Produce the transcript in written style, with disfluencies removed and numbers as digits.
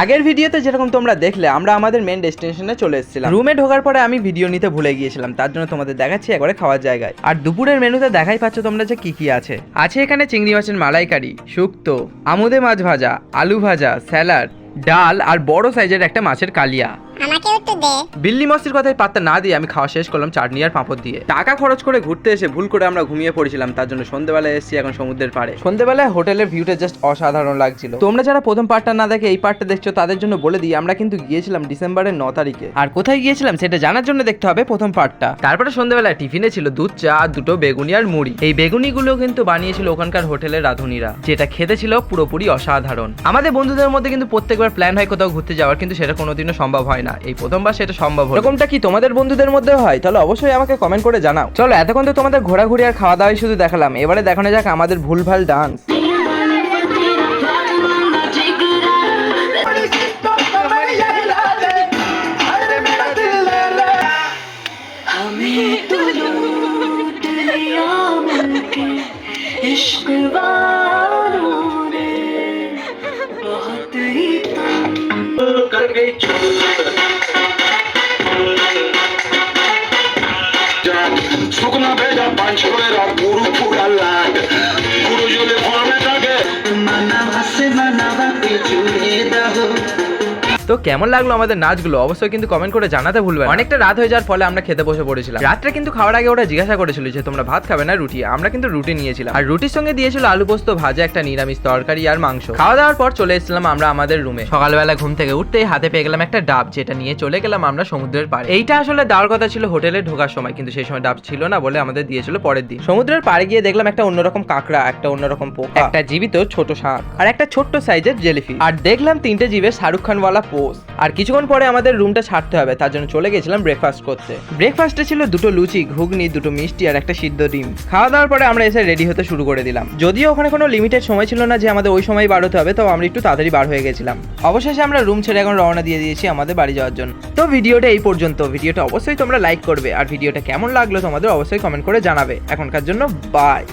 আগের ভিডিওতে যেরকম তোমরা দেখলে আমরা আমাদের মেন ডেস্টিনেশনে চলে এসেছিলাম। রুমে ঢোকার পরে আমি ভিডিও নিতে ভুলে গিয়েছিলাম, তার জন্য তোমাদের দেখাচ্ছি একবারে খাওয়ার জায়গায়। আর দুপুরের মেনুতে দেখাই পাচ্ছ তোমরা যে কি আছে। এখানে চিংড়ি মাছের মালাইকারি, শুক্তো, আমুদে মাছ ভাজা, আলু ভাজা, স্যালাড, ডাল আর বড় সাইজের একটা মাছের কালিয়া। আমাকে একটু দে। বিল্লি মস্তির কথায় পাত্তা না দিয়ে আমি খাওয়া শেষ করলাম চাটনি আর পাঁপড় দিয়ে। টাকা খরচ করে ঘুরতে এসে ভুল করে আমরা ঘুমিয়ে পড়েছিলাম, তার জন্য সন্ধ্যেবেলায় এসেছি এখন সমুদ্রের পাড়ে। সন্ধ্যেবেলায় হোটেলের ভিউটা জাস্ট অসাধারণ লাগছিল। তোমরা যারা প্রথম পার্টটা না দেখে এই পার্টটা দেখছো তাদের জন্য বলে দিই, আমরা কিন্তু গিয়েছিলাম ডিসেম্বরের 9 তারিখে। আর কোথায় গিয়েছিলাম সেটা জানার জন্য দেখতে হবে প্রথম পার্টটা। তারপরে সন্ধ্যেবেলায় টিফিনে ছিল দুধ চা আর দুটো বেগুনি আর মুড়ি। এই বেগুনিগুলো কিন্তু বানিয়েছিল ওখানকার হোটেলের রাঁধুনিরা, যেটা খেতে ছিল পুরোপুরি অসাধারণ। আমাদের বন্ধুদের মধ্যে কিন্তু প্রত্যেকবার প্ল্যান হয় কোথাও ঘুরতে যাওয়ার, কিন্তু সেটা কোনোদিনও সম্ভব হয় না। এই প্রথমবার সেটা সম্ভব হলো। এরকমটা কি তোমাদের বন্ধুদের মধ্যে হয়? তাহলে অবশ্যই আমাকে কমেন্ট করে জানাও। চলো, এতক্ষণ তো তোমাদের ঘোরাঘুরি আর খাওয়া দাওয়াই শুধু দেখালাম, এবারে দেখানো যাক আমাদের ভুলভাল ডান্স। শুকনা ভেজা পাঁচড়েরা পুরু পুরা লাগ পুরো জলে ফর্মে থাকে মানা ভাসে মানা বাপে জুড়ে দাও। তো কেমন লাগলো আমাদের নাচগুলো অবশ্যই কিন্তু কমেন্ট করে জানাতে ভুলবেন। অনেকটা রাত হয়ে যাওয়ার ফলে আমরা খেতে বসে পড়েছিলাম। রাত্রে কিন্তু খাওয়ার আগে ওরা জিজ্ঞাসা করেছিল যে তোমরা ভাত খাবে না রুটি, আমরা কিন্তু রুটি নিয়েছিলাম। আর রুটির সঙ্গে দিয়েছিল আলু পোস্ত ভাজা, একটা নিরামিষ তরকারি আর মাংস। খাওয়া দাওয়ার পর চলে এসেছিলাম আমরা আমাদের রুমে। সকালবেলা ঘুম থেকে উঠতেই হাতে পেয়ে গেলাম একটা ডাব, যেটা নিয়ে চলে গেলাম আমরা সমুদ্রের পাড়ে। এইটা আসলে দেওয়ার কথা ছিল হোটেলে ঢোকার সময়, কিন্তু সেই সময় ডাব ছিল না বলে আমাদের দিয়েছিল পরের দিন। সমুদ্রের পাড়ে গিয়ে দেখলাম একটা অন্যরকম কাঁকড়া, একটা অন্যরকম পোকা, একটা জীবিত ছোট শাঁখ আর একটা ছোট্ট সাইজের জেলিফিশ। আর দেখলাম 3টে জীবের শাহরুখ খানওয়ালা পোজ। আর কিছুক্ষণ পরে আমাদের রুমটা ছাড়তে হবে, তার জন্য চলে গেছিলাম ব্রেকফাস্ট করতে। ব্রেকফাস্টে ছিল দুটো লুচি, ঘুগনি, দুটো মিষ্টি আর একটা সিদ্ধ ডিম। খাওয়া দাওয়ার পরে আমরা এসে রেডি হতে শুরু করে দিলাম। যদিও ওখানে কোনো লিমিটেড সময় ছিল না যে আমাদের ওই সময় বার হতে হবে, তো আমরা একটু তাড়াতাড়ি বার হয়ে গেছিলাম। অবশেষে আমরা রুম ছেড়ে এখন রওনা দিয়ে দিয়েছি আমাদের বাড়ি যাওয়ার জন্য। তো ভিডিওটা এই পর্যন্ত। ভিডিওটা অবশ্যই তোমরা লাইক করবে, আর ভিডিওটা কেমন লাগলো তোমাদের অবশ্যই কমেন্ট করে জানাবে। এখনকার জন্য বাই।